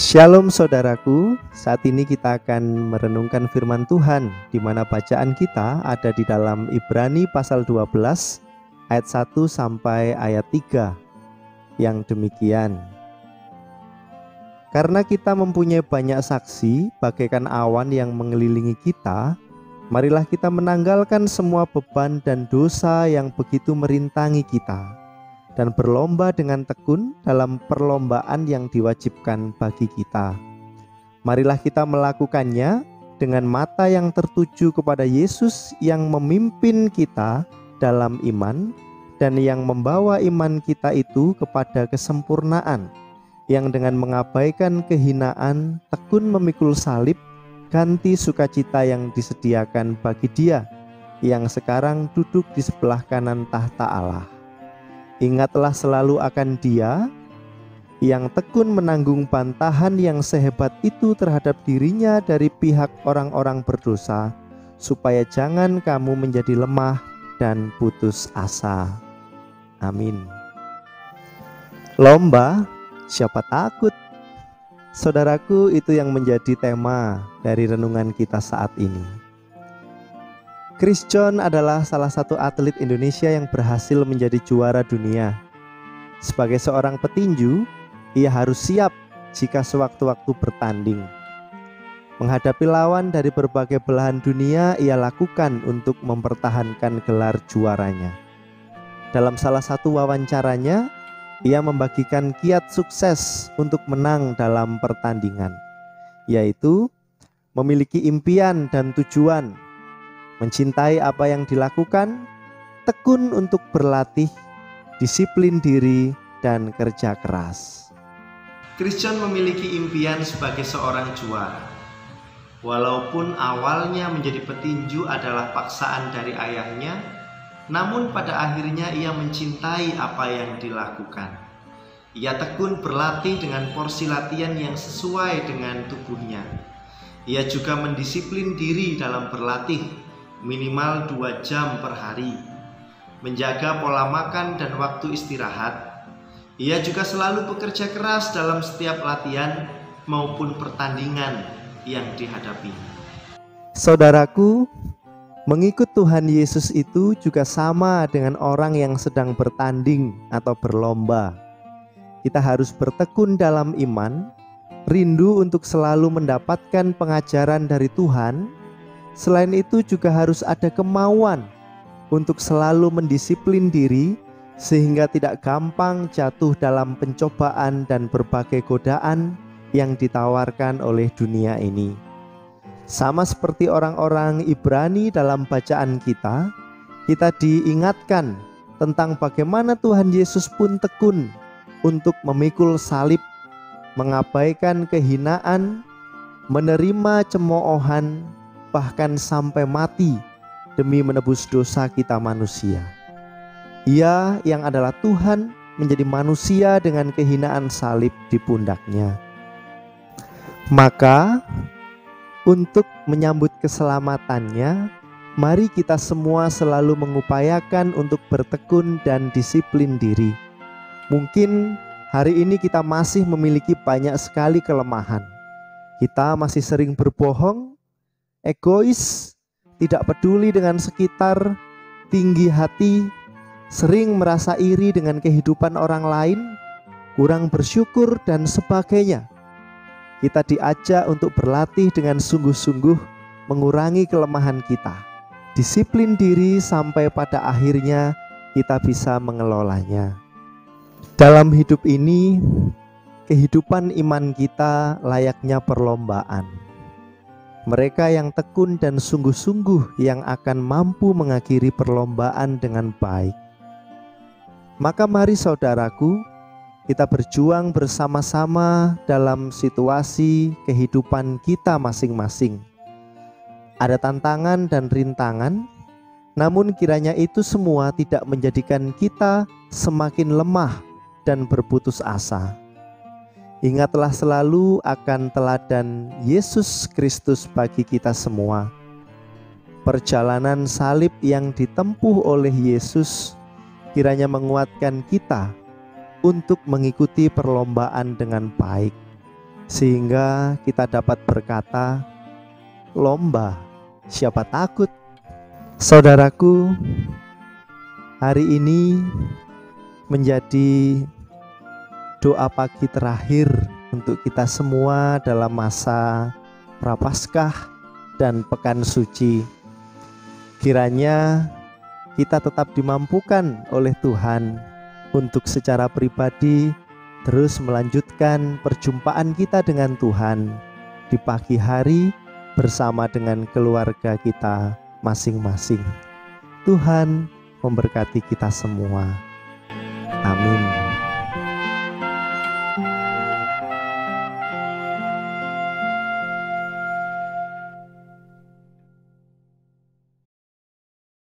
Shalom saudaraku, saat ini kita akan merenungkan firman Tuhan di mana bacaan kita ada di dalam Ibrani pasal 12 ayat 1 sampai ayat 3 yang demikian. Karena kita mempunyai banyak saksi bagaikan awan yang mengelilingi kita, marilah kita menanggalkan semua beban dan dosa yang begitu merintangi kita, dan berlomba dengan tekun dalam perlombaan yang diwajibkan bagi kita. Marilah kita melakukannya dengan mata yang tertuju kepada Yesus yang memimpin kita dalam iman dan yang membawa iman kita itu kepada kesempurnaan, yang dengan mengabaikan kehinaan tekun memikul salib, ganti sukacita yang disediakan bagi Dia yang sekarang duduk di sebelah kanan tahta Allah. Ingatlah selalu akan Dia yang tekun menanggung bantahan yang sehebat itu terhadap dirinya dari pihak orang-orang berdosa, supaya jangan kamu menjadi lemah dan putus asa. Amin. Lomba, siapa takut? Saudaraku, itu yang menjadi tema dari renungan kita saat ini. Chris John adalah salah satu atlet Indonesia yang berhasil menjadi juara dunia. Sebagai seorang petinju, ia harus siap jika sewaktu-waktu bertanding. Menghadapi lawan dari berbagai belahan dunia, ia lakukan untuk mempertahankan gelar juaranya. Dalam salah satu wawancaranya, ia membagikan kiat sukses untuk menang dalam pertandingan, yaitu memiliki impian dan tujuan, mencintai apa yang dilakukan, tekun untuk berlatih, disiplin diri, dan kerja keras. Chris John memiliki impian sebagai seorang juara. Walaupun awalnya menjadi petinju adalah paksaan dari ayahnya, namun pada akhirnya ia mencintai apa yang dilakukan. Ia tekun berlatih dengan porsi latihan yang sesuai dengan tubuhnya. Ia juga mendisiplin diri dalam berlatih minimal 2 jam per hari, menjaga pola makan dan waktu istirahat. Ia juga selalu bekerja keras dalam setiap latihan maupun pertandingan yang dihadapi. Saudaraku, mengikut Tuhan Yesus itu juga sama dengan orang yang sedang bertanding atau berlomba. Kita harus bertekun dalam iman, rindu untuk selalu mendapatkan pengajaran dari Tuhan. Selain itu juga harus ada kemauan untuk selalu mendisiplin diri sehingga tidak gampang jatuh dalam pencobaan dan berbagai godaan yang ditawarkan oleh dunia ini. Sama seperti orang-orang Ibrani dalam bacaan kita diingatkan tentang bagaimana Tuhan Yesus pun tekun untuk memikul salib, mengabaikan kehinaan, menerima cemoohan, bahkan sampai mati demi menebus dosa kita manusia. Ia yang adalah Tuhan menjadi manusia dengan kehinaan salib di pundaknya. Maka untuk menyambut keselamatannya, mari kita semua selalu mengupayakan untuk bertekun dan disiplin diri. Mungkin hari ini kita masih memiliki banyak sekali kelemahan. Kita masih sering berbohong, egois, tidak peduli dengan sekitar, tinggi hati, sering merasa iri dengan kehidupan orang lain, kurang bersyukur, dan sebagainya. Kita diajak untuk berlatih dengan sungguh-sungguh mengurangi kelemahan kita, disiplin diri sampai pada akhirnya kita bisa mengelolanya. Dalam hidup ini, kehidupan iman kita layaknya perlombaan. Mereka yang tekun dan sungguh-sungguh yang akan mampu mengakhiri perlombaan dengan baik. Maka mari saudaraku, kita berjuang bersama-sama dalam situasi kehidupan kita masing-masing. Ada tantangan dan rintangan, namun kiranya itu semua tidak menjadikan kita semakin lemah dan berputus asa. Ingatlah selalu akan teladan Yesus Kristus bagi kita semua. Perjalanan salib yang ditempuh oleh Yesus kiranya menguatkan kita untuk mengikuti perlombaan dengan baik. sehingga kita dapat berkata, lomba siapa takut. Saudaraku, hari ini menjadi doa pagi terakhir untuk kita semua dalam masa Prapaskah dan Pekan Suci. Kiranya kita tetap dimampukan oleh Tuhan untuk secara pribadi terus melanjutkan perjumpaan kita dengan Tuhan di pagi hari bersama dengan keluarga kita masing-masing. Tuhan memberkati kita semua. Amin.